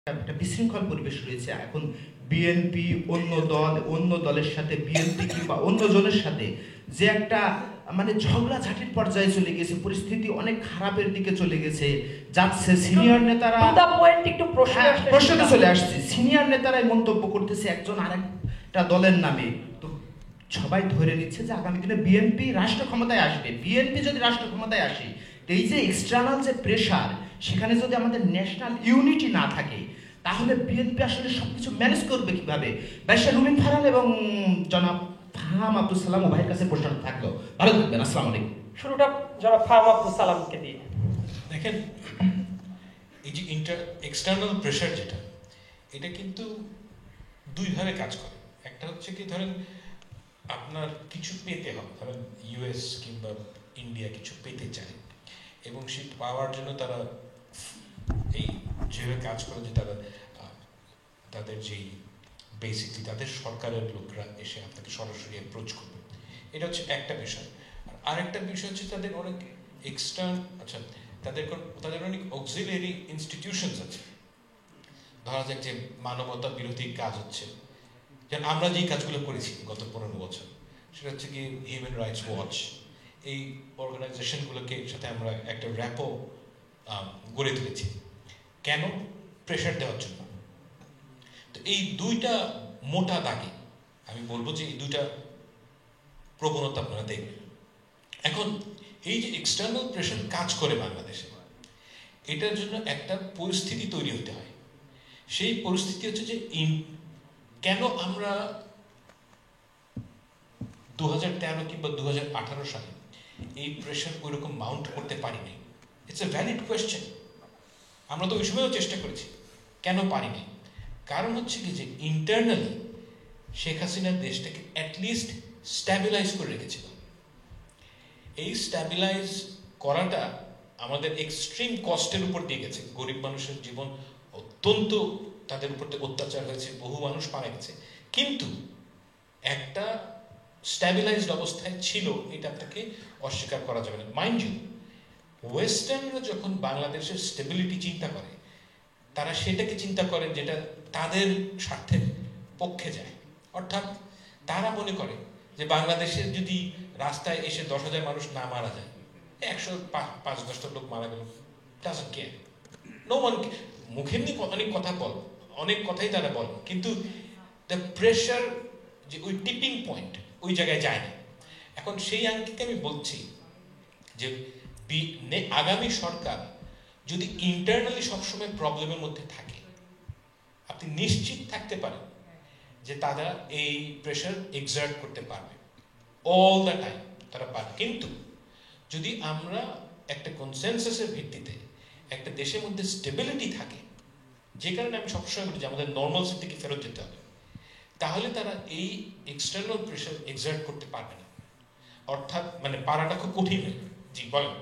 একটা বিশৃঙ্খল পরিবেশ রয়েছে এখন। বিএনপি অন্য দলের সাথে বিএনপি কিংবা অন্য জনের সাথে যে একটা মানে ঝগড়াঝাটির পর্যায়ে চলে গেছে, পরিস্থিতি অনেক খারাপের দিকে চলে গেছে যাচ্ছে। সিনিয়র নেতারা প্রশ্নতে চলে আসছে, সিনিয়র নেতারাই মন্তব্য করতেছে একজন আরেকটা দলের নামে। তো সবাই ধরে নিচ্ছে যে আগামী দিনে বিএনপি রাষ্ট্র ক্ষমতায় আসবে। বিএনপি যদি রাষ্ট্র ক্ষমতায় আসে, এই যে এক্সটার্নাল যে প্রেশার, সেখানে যদি আমাদের ন্যাশনাল ইউনিটি না থাকে, তাহলে বিএনপি আসলে সবকিছু ম্যানেজ করবে কিভাবে? ব্যারিস্টার রুমিন ফারহান এবং জনাব ফাহাম আব্দুল সালাম ভাইয়ের কাছে প্রশ্ন থাকলো। ভালো থাকবেন, আসসালামু আলাইকুম। শুরুটা জনাব ফাহাম আব্দুল সালামকে দিয়ে। দেখেন, এই যে এক্সটার্নাল প্রেশার যেটা, এটা কিন্তু দুইভাবে কাজ করে। একটা হচ্ছে কি, ধরেন আপনার কিছু পেতে হবে, ধরেন ইউএস কিংবা ইন্ডিয়া কিছু পেতে চায় এবং সেই পাওয়ার জন্য তারা এই যেভাবে কাজ করে যে তারা তাদের যেই বেসিকলি তাদের সরকারের লোকরা এসে আপনাকে সরাসরি অ্যাপ্রোচ করবে, এটা হচ্ছে একটা বিষয়। আর আরেকটা বিষয় হচ্ছে তাদের অনেক তাদের অনেক অক্সিলারি ইনস্টিটিউশনস আছে। ধরা যাক যে মানবতা বিরোধী কাজ হচ্ছে, যেমন আমরা যেই কাজগুলো করেছি গত 15 বছর, সেটা হচ্ছে কি হিউম্যান রাইটস ওয়াচ, এই অর্গানাইজেশনগুলোকে সাথে আমরা একটা র্যাপো গড়ে তুলেছি। কেন? প্রেশার দেওয়ার জন্য। তো এই দুইটা মোটা দাগে আমি বলবো যে এই দুইটা প্রবণতা আপনারা দেখবেন। এখন এই যে এক্সটার্নাল প্রেশার কাজ করে বাংলাদেশে, এটার জন্য একটা পরিস্থিতি তৈরি হতে হয়। সেই পরিস্থিতি হচ্ছে যে কেন আমরা 2013 কিংবা 2018 সালে এই প্রেশার ওইরকম মাউন্ট করতে পারিনি। It's a valid question. আমরা তো ওই সময়ও চেষ্টা করেছি, কেন পারিনি? কারণ হচ্ছে কি যে ইন্টারনালি শেখ হাসিনা দেশটাকে অ্যাটলিস্ট স্ট্যাবিলাইজ করে রেখেছিল। এই স্ট্যাবিলাইজ করাটা আমাদের এক্সট্রিম কস্টের উপর দিয়ে গেছে। গরিব মানুষের জীবন অত্যন্ত, তাদের উপর অত্যাচার হয়েছে, বহু মানুষ মারা গেছে, কিন্তু একটা স্ট্যাবিলাইজড অবস্থায় ছিল, এটা আপনাকে অস্বীকার করা যাবে না। মাইন্ড ইউ, ওয়েস্টার্নরা যখন বাংলাদেশের স্টেবিলিটি চিন্তা করে, তারা সেটাকে চিন্তা করে যেটা তাদের স্বার্থের পক্ষে যায়। অর্থাৎ তারা মনে করে যে বাংলাদেশের যদি রাস্তায় এসে 10,000 মানুষ না মারা যায়, 105-10টা লোক মারা গেল, ডাজন্ট কেয়ার, নো ওয়ান। মুখে এমনি অনেক কথা অনেক কথাই তারা বলে, কিন্তু দ্য প্রেশার যে ওই টিপিং পয়েন্ট, ওই জায়গায় যায় না। এখন সেই আঙ্কিকে আমি বলছি যে আগামী সরকার যদি ইন্টারনালি সবসময় প্রবলেমের মধ্যে থাকে, আপনি নিশ্চিত থাকতে পারেন যে তারা এই প্রেশার এক্সার্ট করতে পারবে অল দ্য টাইম, তারা পারবে। কিন্তু যদি আমরা একটা কনসেনসাসের ভিত্তিতে একটা দেশের মধ্যে স্টেবিলিটি থাকে, যে কারণে আমি সবসময় বলি যে আমাদের নর্মালসির দিকে ফেরত যেতে হবে, তাহলে তারা এই এক্সটার্নাল প্রেশার এক্সার্ট করতে পারবে না। অর্থাৎ মানে পারাটা খুব কঠিন হয়ে। জি বলেন।